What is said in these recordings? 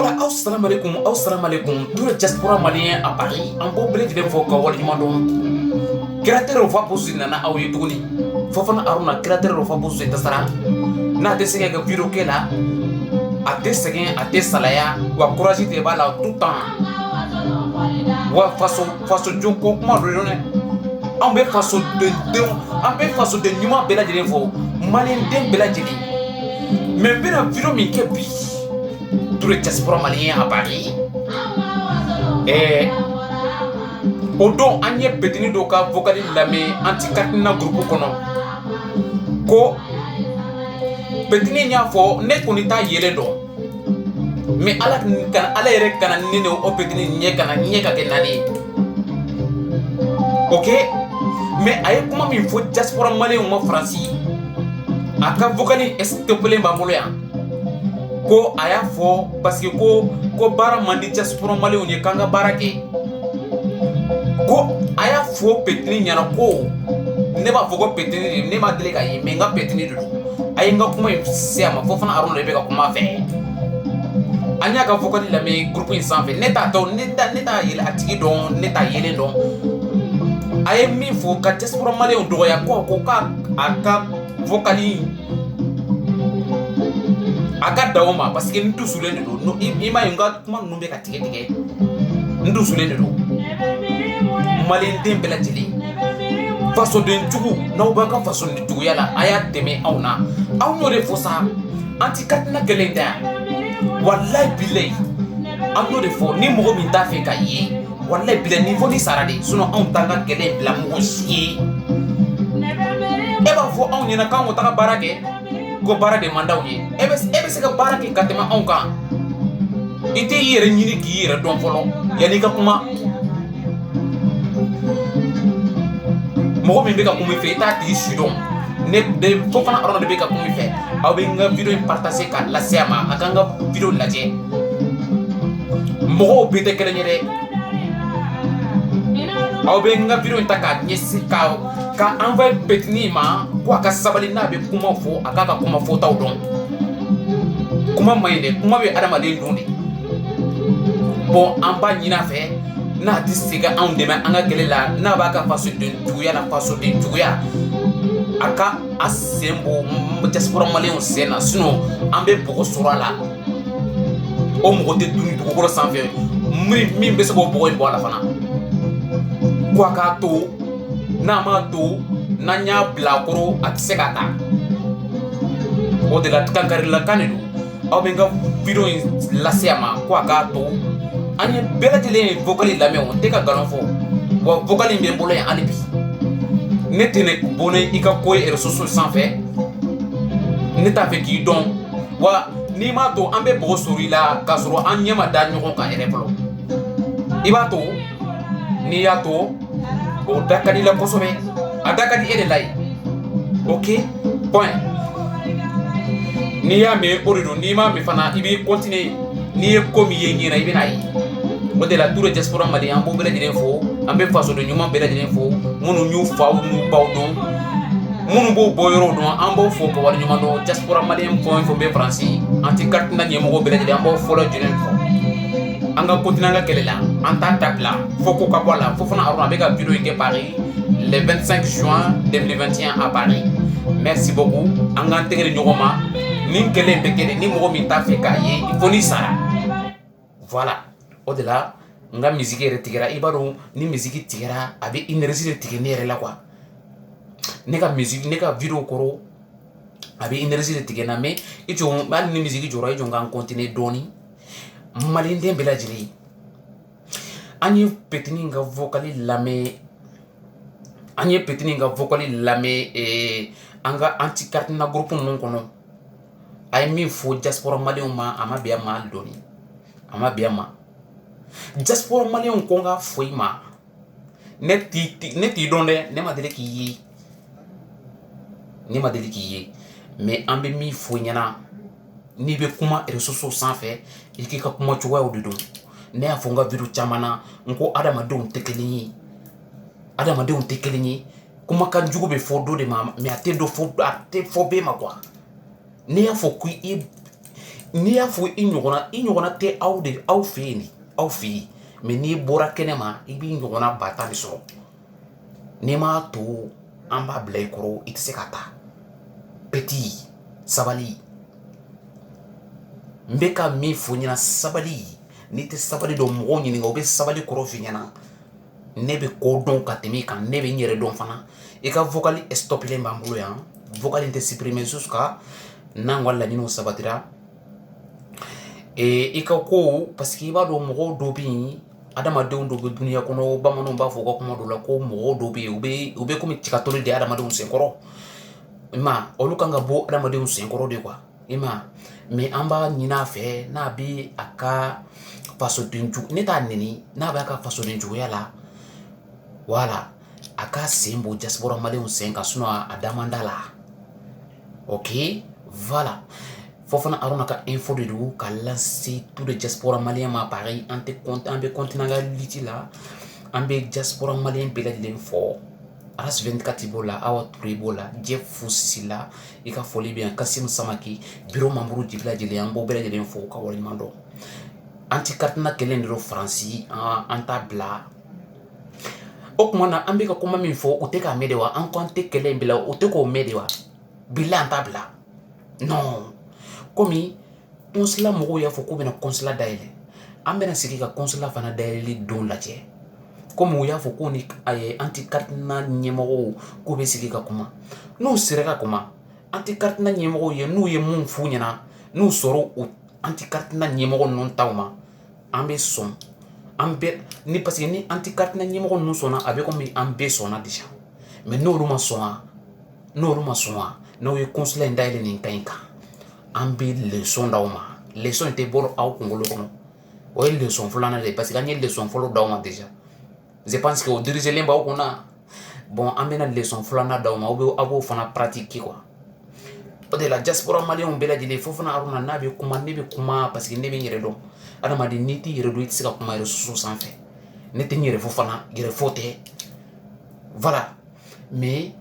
Voilà, assalamu alaikum, tout le diaspora malien à Paris, en beau blé de Foka Walimandon. Créateur of Waposi Nana Aoui Touni, Fofana Aruna, créateur of Waposi Tassara, n'a des ségues que bureau qu'elle a, à des ségues, à des salaya, ou à courage de bala tout le temps. Ou à façon Joko, comment redonner. En bé façon de Numa Bella de Revo, Malin Den Bella Jedi. Mais bien un bureau Mikebi. Tous les diaspora maliens à Paris. Et Odo Anye Petini Doka Vocali Lame Anti-Katina Groupe Kono. Ko Petini Nyafo Nekonita Yeledo. Mais ala ere kana nene o Petini Nyekana Nyeka Kenani. Ok? Mais aye comment il faut diaspora malien ou Francie. Aka Vocali estopele Bamoloya. Ko aya fo parce que ko bara mandi diaspora malien ye kanga barake ko aya fo petini nyana ko ne ba fogo petini ne ma dele ka yi menga petini du ay nga kuma se ama fo fana aron lebe ka kuma fe anya ka fogo la me groupe insanfe neta yele atigi don neta yele don ay mi fo ka diaspora malien do ya ko ka aka vocali aga dawma parce que ndu sulende do no ima yunga kuma numbe ka tige ndu sulende do malin dem bela jeli faso den tugu no ba ka faso den tugu yala aya teme awna aw no de fosa anti katina gelenda wallahi bilay am no de fo ni mo mi ta fe ka yi wallahi bilay ni fo ni sarade suno on tanga gele bla mo si e ba fo on ni na kan o ta barake go bara de mandaw ye ebe se ka bara ki katema on kan ite yere nyini ki yere don folo yani ka kuma mo mi be ka kuma fe ta ti sudon ne de fo fana arona de be ka kuma fe aw be nga video partager ka la sema akanga video laje mo be te kele nyere aw be nga video ta ka nyesi ka envoyer petini ma ko aka sabali na be kuma fo aka kuma fo taw don kuma mayne kuma be adama de ndundi bon amba nyina fe na disiga on de ma anga gelela na ba ka faso de tuya la faso de tuya aka asembo diaspora malien sena sino ambe boko sorala o mo de duni to ko sanfe mi be se bo boy bo la fana ko aka to na ma to na nya blakoro atsekata o de la kankari la kanedu o benga video la sema ko aka to anye belatele vocali la me on te ka galon fo wo vocali mbe mbolo ya alibi netene boné ika koy e resources sans fait neta fe ki don wa ni ma to ambe bo sori la kasoro anyema da nyoko ka ereplo ibato ni ya to o dakadi la kosobe adakadi ede lay ok point ni ya me orido ni ma me fana ibi continuer ni e komi ye nyina ibi nay o de la tour diaspora mali ambo bele dire fo ambe faso de nyuma bele dire fo munu nyu faw nu bawdo munu bo boyro do ambo fo ko war nyuma do diaspora mali point fo be france anti carte na nyemo bele dire ambo fo la jinen fo anga continent nga kelela anta tabla fo ko ka bola fo fana aruna be ka video ke Paris le 25 juin 2021 à Paris. Merci beaucoup. Anga tegere nyogoma ni kele bekele ni mo mi ta fe ka ye il faut ni sara. Voilà. Au-delà, nga musique retigera ibaro ni musique tigera avec énergie de tigner là quoi. Neka musique neka video koro avec énergie de tigena mais et tu ban ni musique jora jo nga continuer doni malinde bela jili. Ani petini nga vocali lame anye petini nga vocali lame anga anti carte na groupe non kono ay mi fo diaspora malien ma ama biya mal doni ama biya ma diaspora malien ko nga foi ma neti donde ne ma dele ki yi mais ambe mi fo nyana ni be kuma ressources sans fait iki ka kuma chuwa o dudum ne afonga viru chamana nko adama don tekelinyi kuma kan jugo be fo do de mama mais ate do fo ate fo be ma quoi ne ya fo ku n'i y'a fɔ i ɲɔgɔnna tɛ aw fɛ yen mais n'i bɔra kɛnɛma i b'i ɲɔgɔnna ba tan de sɔrɔ n'i m'a to an b'a bila i kɔrɔ i tɛ se ka taa petit sabali n bɛ ka min fɔ ɲɛna sabali n'i tɛ sabali dɔn mɔgɔw ɲininka u bɛ sabali kɔrɔ f'i ɲɛna ne bɛ ko dɔn ka tɛmɛ i kan ne bɛ n yɛrɛ dɔn fana i ka vocal stoppilen b'an bolo yan vocal in tɛ supprimer jusqu'à n'an ka laɲiniw sabatira i ka ko parce que i b'a dɔn mɔgɔw dɔw bɛ yen adamadenw dɔw bɛ duniya kɔnɔ bamananw b'a fɔ u ka kuma dɔw la ko mɔgɔw dɔw bɛ yen u bɛ komi tikatɔli de adamadenw senkɔrɔ i ma olu kan ka bɔ adamadenw senkɔrɔ de quoi i ma mais an b'a ɲini a fɛ n'a bɛ a ka fasoden jugu ne t'a nɛni n'a bɛ a ka fasoden juguya la voilà a ka sen bɔ diaspora maliyɛnw sen kan sinon a da man d'a la ok voilà fo fana Aruna ka info de don ka lase tout le diaspora malien ma pareil an bɛ continuer an ka lutte la an bɛ diaspora malien bɛɛ lajɛlen fɔ Aras 24 b'o la Awa Ture b'o la Jeff Fussi la i ka foli bɛ yan Kasim Samaki bureau membre bɛɛ lajɛlen an b'o bɛɛ lajɛlen fɔ ka waleɲuman dɔn anti-Katina kɛlen de don Faransi an t'a bila o tuma na an bɛ ka kuma min fɔ o tɛ k'a mɛn de wa an ko an tɛ kɛlɛ in bila o tɛ k'o mɛn de wa bilahi an t'a bila non komi consulat mɔgɔw y'a fɔ k'u bɛna consulat dayɛlɛ an bɛna sigi ka consulat fana dayɛlɛli don lajɛ komi u y'a fɔ ko ni anti-Katina ɲɛmɔgɔw k'u bɛ sigi ka kuma n'u sera ka kuma anti-Katina ɲɛmɔgɔw ye n'u ye mun f'u ɲɛna n'u sɔrɔ u anti-Katina ɲɛmɔgɔ ninnu taw ma an bɛ sɔn an bɛɛ ni parce que ni anti-Katina ɲɛmɔgɔ ninnu sɔnna a bɛ komi an bɛɛ sɔnna déjà mais n'olu ma sɔn wa n'aw ye consulat in dayɛlɛ nin kan in kan an bɛ leçon d'aw ma leçon in tɛ bɔ aw kunkolo kɔnɔ o ye leçon filanan de ye parce que an ye leçon fɔlɔ d'aw ma déjà je pense que o dirigelen b'aw kunna bon an bɛna leçon filanan d'aw ma aw b'o fana pratiquer quoi o de la diaspora maliyɛnw bɛɛ lajɛlen fo fana Aruna n'a bɛ kuma ne bɛ kuma parce que ne bɛ n yɛrɛ dɔn adamaden n'i t'i yɛrɛ dɔn i tɛ se ka kuma réseaux sanfɛ ne tɛ n yɛrɛ fɔ fana yɛrɛ fɔ tɛ voilà mais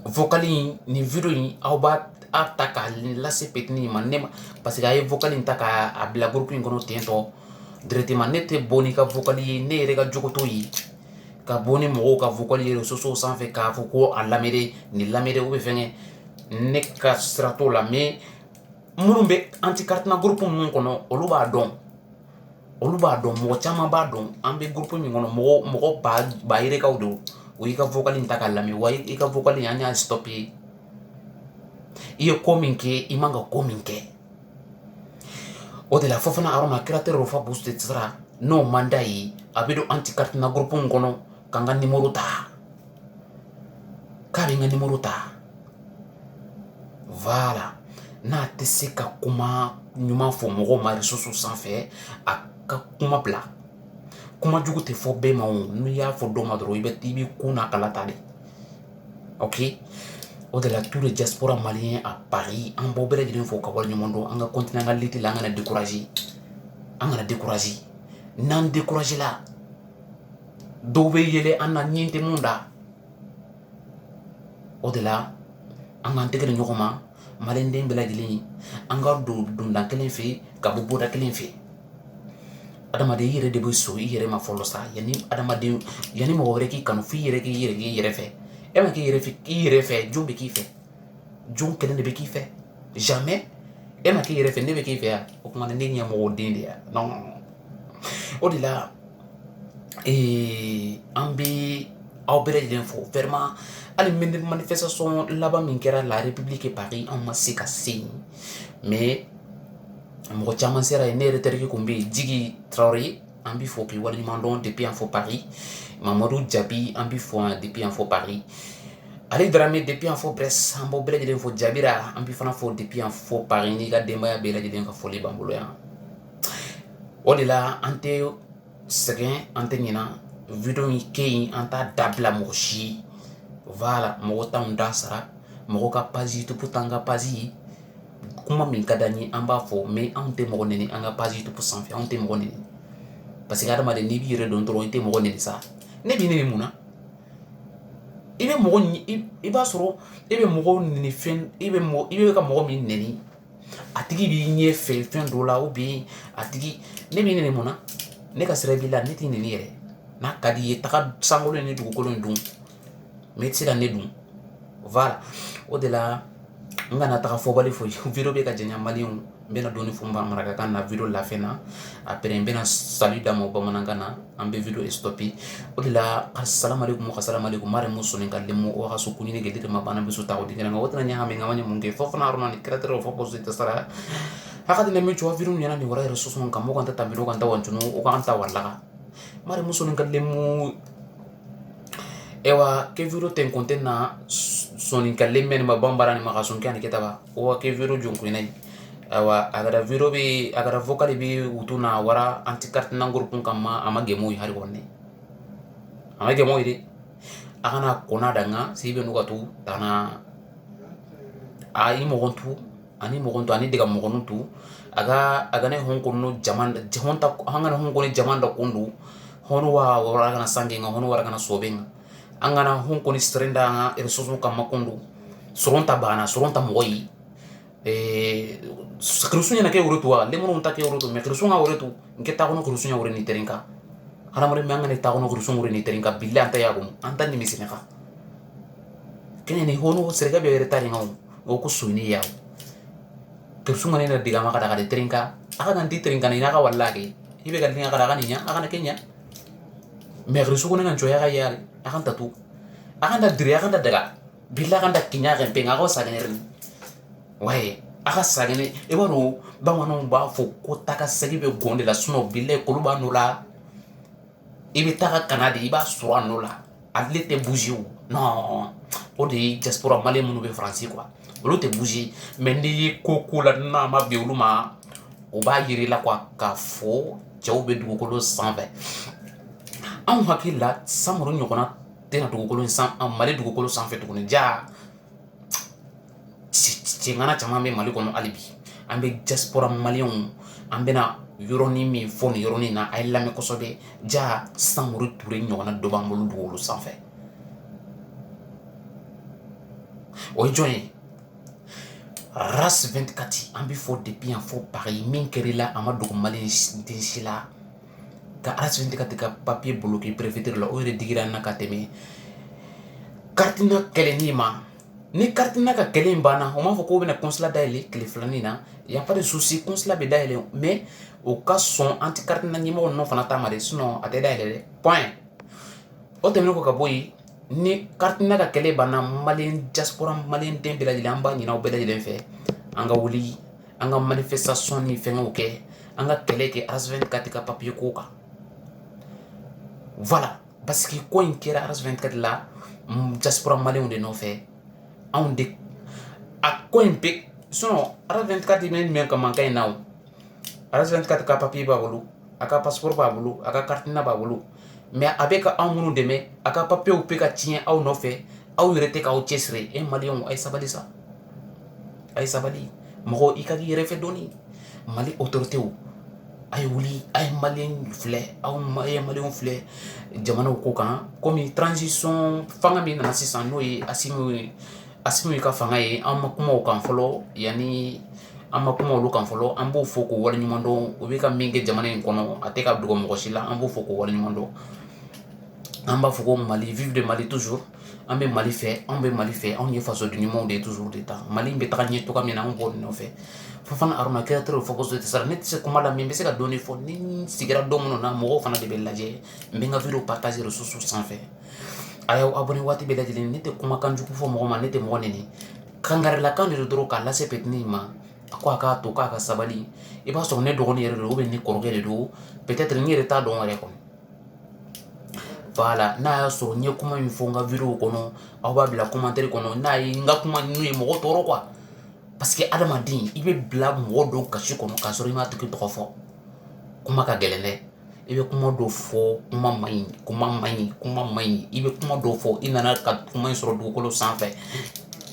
vocal in nin video in aw b'a ta k'a lase petini ma ne ma parce que a ye vocal in ta k'a bila groupe in kɔnɔ ten tɔ directement ne tɛ bɔ n'i ka vocal ye ne yɛrɛ ka jogo t'o ye ka bɔ ni mɔgɔw ka vocal ye réseaux sanfɛ k'a fɔ ko a lamɛnni nin lamɛnni ou bien fɛngɛ ne ka sira t'o la mais minnu bɛ anti-Katina groupe ninnu kɔnɔ olu b'a dɔn mɔgɔ caman b'a dɔn an bɛ groupe min kɔnɔ mɔgɔ ba yirikaw don o y'i ka vocal in ta k'a lamɛn wa i ka vocal in an y'a stopper i ye ko min kɛ i man ka ko min kɛ o de la fo fana Aruna créateur Rofa Boost sara n'o man d'a ye a bɛ don anti-Katina groupe in kɔnɔ ka n ka numéro ta k'a bɛ n ka numéro ta voilà n'a tɛ se ka kuma ɲuman fɔ mɔgɔw ma réseaux sanfɛ a ka kuma bila kuma jugu tɛ fɔ bɛɛ ma o n'i y'a fɔ dɔ ma dɔrɔn i bɛ kun n'a kala ta de ok o de la tous les diaspora maliens à Paris an b'aw bɛɛ lajɛlen fɔ ka waleɲuman dɔn an ka continuer an ka lutte la an kana décourager n'an décourager la dɔw bɛ yɛlɛ an na ɲɛ tɛ mun da o de la an k'an tɛgɛ di ɲɔgɔn ma maliyɛnden bɛɛ lajɛlen an ka don donda kelen fɛ ka bɔ bɔda kelen fɛ adamaden i yɛrɛ de bɛ so i yɛrɛ ma fɔlɔ sa yanni mɔgɔ wɛrɛ k'i kanu f'i yɛrɛ k'i yɛrɛ fɛ e ma k'i yɛrɛ fɛ jɔn bɛ k'i fɛ jɔn kelen de bɛ k'i fɛ jamais e ma k'i yɛrɛ fɛ ne bɛ k'i fɛ yan o tuma ne ɲɛ mɔgɔ den de yan non o de la an bɛ aw bɛɛ lajɛlen fɔ vraiment hali manifestation laban min kɛra la République Paris an ma se ka se yen mais mɔgɔ caman sera yen ne yɛrɛ terikɛ kun bɛ yen Jigi Traoré an bɛ fɔ k'i waleɲuman dɔn depuis an fɔ Paris Mamadou Jabi an bɛ fɔ depuis an fɔ Paris Ale Dramé depuis an fɔ Brest an b'aw bɛɛ lajɛlen fɔ Jabira an bɛ fana fɔ depuis an fɔ Paris n'i ka denbaya bɛɛ lajɛlen ka foli b'an bolo yan o de la an tɛ sɛgɛn an tɛ ɲinɛ video in kɛ yen an t'a dabila mɔgɔ si ye voilà mɔgɔ t'anw da sara mɔgɔ ka page YouTube t'an ka page ye kuma min ka d'an ye an b'a fɔ mais anw tɛ mɔgɔ nɛni an ka page YouTube sanfɛ anw tɛ mɔgɔ nɛni parce que adamaden n'i b'i yɛrɛ dɔn dɔrɔn i tɛ mɔgɔ nɛni sa ne b'i nɛni mun na i bɛ mɔgɔ i b'a sɔrɔ e bɛ mɔgɔ nɛni fɛn i bɛ ka mɔgɔ min nɛni a tigi b'i ɲɛ fɛ fɛn dɔ la ou bien a tigi ne b'i nɛni mun na ne ka sira b'i la ne t'i nɛni yɛrɛ n'a ka di ye taga sankolo ni dugukolo in dun mais i tɛ se ka ne dun voilà o de la n kana taga fɔbali foyi video bɛ ka janya maliyɛnw n bɛna dɔɔni fɔ n ba marakakan na video lafɛn na après n bɛna salut d'a ma bamanankan na an bɛ video stoppé o de la assalamu alaikum mare mun sɔnni ka lemu o ka so kunini ke dite ma bana bisu ta o dingena o tana nya hame ngawanya mun ke fo fana aruna ni kreateur fo posto te sara hakati ne me chwa video nyana ni wara reso son kamo kan ta tambiro kan ta wanchunu o kan ta wallaka mare mun sɔnni ka lemu ewa ke video ten content na soni ka lemme ma bambara ni ma kasun kan ke taba o ke video jonku inai awa agara video be agara vocal be utuna wara anti carte na groupe kama ama gemo hari wonne ama gemo ide akana kona danga sibe nuga tu tana ai mogontu ani diga mogontu aga ne hon kono jaman honta hangana hon kono jaman da kundu hono wa wara kana sangenga hono wara kana sobenga angana hon kono strenda nga resource kama kundu soronta bana soronta moyi krisunya na ke urutu wa lemono unta ke urutu me krisunga urutu nke ta kono krisunya ure ni terinka hana mare manga ne ta kono krisunga ure ni terinka billa anta ya gum anta ni misine ka kene ni hono serga be retari ngau o ko suini ya krisunga ne na diga maka daga de terinka aka nanti terinka ni naka wallaki ibe ga dinga daga ninya aka na kenya me krisunga ne njoya ga ya aka tatu aka da dire aka da daga billa kan da kinya ga penga ko sa ne waye aka sagene e baro bamano ba fo ko taka sagi be gonde la suno bille ko ba no la e be taka kanadi iba sura no la atlete bouger non o de diaspora malien munu be français quoi o te bouger mais ni ko la na ma be uluma o ba yiri la quoi ka fo jaw be dugu ko lo 120 an hakilla samoro nyokona tena dugu ko lo 100 an mali dugu ko lo 100 tukuni ja ngana chama me mali kono alibi ambe diaspora malien ambe na yoroni mi foni yoroni na ay lame ko sobe ja samuru touré nyona do bambulu dulu sanfé o joye ras 24 ambi fo depuis en fo paris min kerila amadu malien dinsila ka ras 24 ka papier bloqué préfecture la o re digira na kateme kartina kelenima ni carte naka kelen bana o ma fo ko bena consulat daile kele flani na y a pas de souci consulat be daile mais au cas son anti carte na nyimo no fana tamare sinon ate daile point o temno ko kaboyi ni carte naka kele bana malien diaspora malien den bela jile amba nyina o bela jile fe anga wuli anga manifestation ni fenga oke anga kele ke as 24 ka papier ko ka voilà parce que ko in kera as 24 la diaspora malien de no fe on de a ko impe sono ara 24 men ka mankai naw ara 24 ka papier ba bulu aka passeport ba bulu aka carte na ba bulu mais avec amunu deme aka papier ou pe ka tien aw no fe aw yirete ka o chesre e malion ay sabali sa ay sabali mo ikagi refe doni mali autorité ou ay wuli ay malien flé aw malien flé jamana ko kan comme transition fanga mi na sisan no yi asimu ka fanga ye an ma kuma o kan fɔlɔ yani an ma kuma olu kan fɔlɔ an b'o fɔ k'o waleɲuman dɔn o bɛ ka min kɛ jamana in kɔnɔ a tɛ ka dogo mɔgɔ si la an b'o fɔ k'o waleɲuman dɔn an b'a fɔ ko mali vive de mali toujours an bɛ mali fɛ anw bɛ mali fɛ anw ye fasoden ɲumanw de toujours de ta mali bɛ taga ɲɛ cogoya min na anw b'o de nɔfɛ fana aruna créateur fo ko tɛ sara ne tɛ se kuma la min bɛ se ka dɔɔni fɔ ni sigira don minnu na mɔgɔw fana de bɛ lajɛ n bɛ n ka video partager réseaux sanfɛ a y'aw abonné waati bɛɛ lajɛlen ne tɛ kumakan jugu fɔ mɔgɔ ma ne tɛ mɔgɔ nɛni kangarelakan de do dɔrɔn k'a lase petini ma a ko a k'a to k'a ka sabali i b'a sɔrɔ ne dɔgɔnin yɛrɛ de do ne kɔrɔkɛ de do peut-être n yɛrɛ t'a dɔn yɛrɛ kɔni voilà n'a y'a sɔrɔ n ye kuma min fɔ n ka video kɔnɔ aw b'a bila commentaire kɔnɔ n'a ye n ka kuma ninnu ye mɔgɔ tɔɔrɔ quoi parce que adamaden i bɛ bila mɔgɔ dɔw kasi kɔnɔ k'a sɔrɔ i m'a tigi tɔgɔ fɔ kuma ka gɛlɛn dɛ i bɛ kuma dɔ fɔ kuma man ɲi i bɛ kuma dɔ fɔ i nana ka kuma in sɔrɔ dugukolo sanfɛ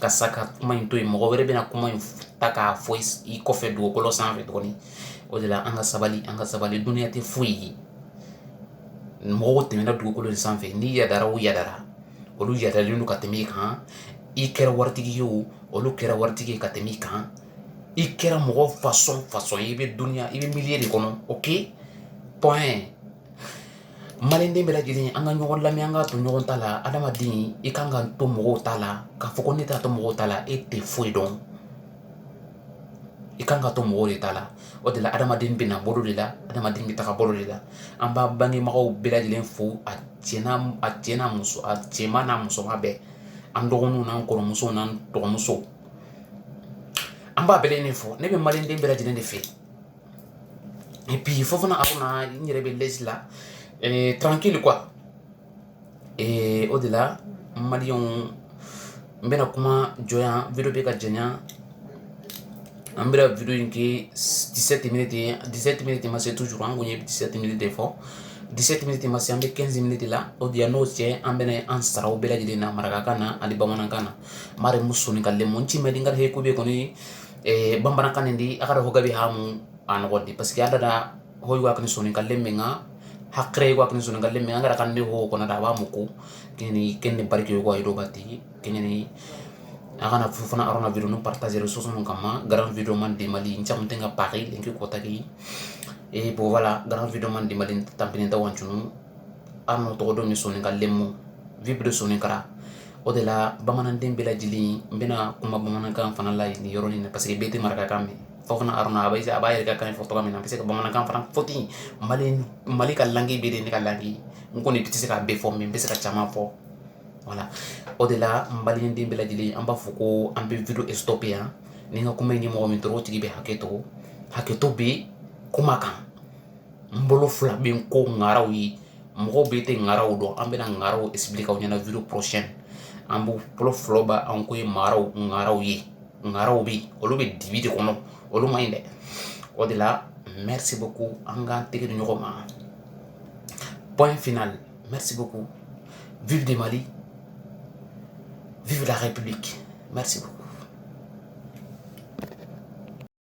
ka sa ka kuma in to yen mɔgɔ wɛrɛ bɛna kuma in ta k'a fɔ i kɔfɛ dugukolo sanfɛ tuguni o de la an ka sabali duniya tɛ foyi ye mɔgɔw tɛmɛna dugukolo de sanfɛ n'i yadara o yadara olu yadalen don ka tɛmɛ i kan i kɛra waritigi ye o olu kɛra waritigi ye ka tɛmɛ i kan i kɛra mɔgɔ façon i bɛ duniya i bɛ milieu de kɔnɔ ok point maliyɛnden bɛɛ lajɛlen an ka ɲɔgɔn lamɛn an ka to ɲɔgɔn ta la adamaden i kan ka to mɔgɔw ta la k'a fɔ ko ne t'a to mɔgɔw ta la e tɛ foyi dɔn i kan ka to mɔgɔw de ta la o de la adamaden bɛ na bolo de la adamaden bɛ taga bolo de la an b'a bangebagaw bɛɛ lajɛlen fo a cɛman n'a musoman bɛɛ an dɔgɔninw n'an kɔrɔmusow n'an dɔgɔmusow an b'a bɛɛ lajɛlen fɔ ne bɛ maliyɛnden bɛɛ lajɛlen de fɛ et puis Fofana Aruna n yɛrɛ bɛ lɛsi la tranquille quoi au-delà maliyɛnw n bɛna kuma jɔnya video bɛ ka janya an bɛna video in kɛ 17 minutes 17 minutes ma se toujours an kun ye 17 minutes de fɔ 17 minutes ma se an bɛ 15 minutes la o de n'o cɛ an bɛna an saraw bɛɛ lajɛlen na marakakan na ani bamanankan na mari musoni ka lemo n ci mɛ dinga he ko be kɔni bamanankan nin di a ka hoga bi hamu a nɔgɔ di parce que ada da hoy wa kan soni ka lemenga hakre wa kan soni ka lemenga ngara kan de ho kona da ba muku kini kenne barke yo ko ido bati kini agana Fofana Aruna video no partager resources no kama grand video man de mali ncham tenga Paris lenki ko taki et bon voilà grand video man de mali tampini ta wanchunu arno to do mi soni ka lemo vibre soni kara o de la bamananden bɛɛ lajɛlen n bɛna kuma bamanankan fana la ni yɔrɔnin na parce que bɛɛ tɛ marakakan mɛn Fofana Aruna a b'a yɛrɛ ka kan fɔ tɔgɔ min na n bɛ se ka bamanankan fana fɔ ten mali ka langue bɛ de ne ka langue n kɔni tɛ se ka bɛɛ fɔ mais n bɛ se ka caman fɔ voilà o de la maliyɛnden bɛɛ lajɛlen an b'a fɔ ko an bɛ video stoppé yan ni n ka kuma in ye mɔgɔ min tɔrɔ o tigi bɛ hakɛto bɛ kuma kan n bolo fila bɛ n ko ŋaraw ye mɔgɔw bɛ tɛ ŋaraw dɔn an bɛna ŋaraw expliquer aw ɲɛna video prochaine an b'u bolo fɔlɔ ba an ko ye ŋaraw ye ŋaraw bɛ yen olu bɛ dibi de kɔnɔ olu man ɲi dɛ o de la merci beaucoup an k'an tɛgɛ di ɲɔgɔn ma point final merci beaucoup vive le Mali vive la République merci beaucoup.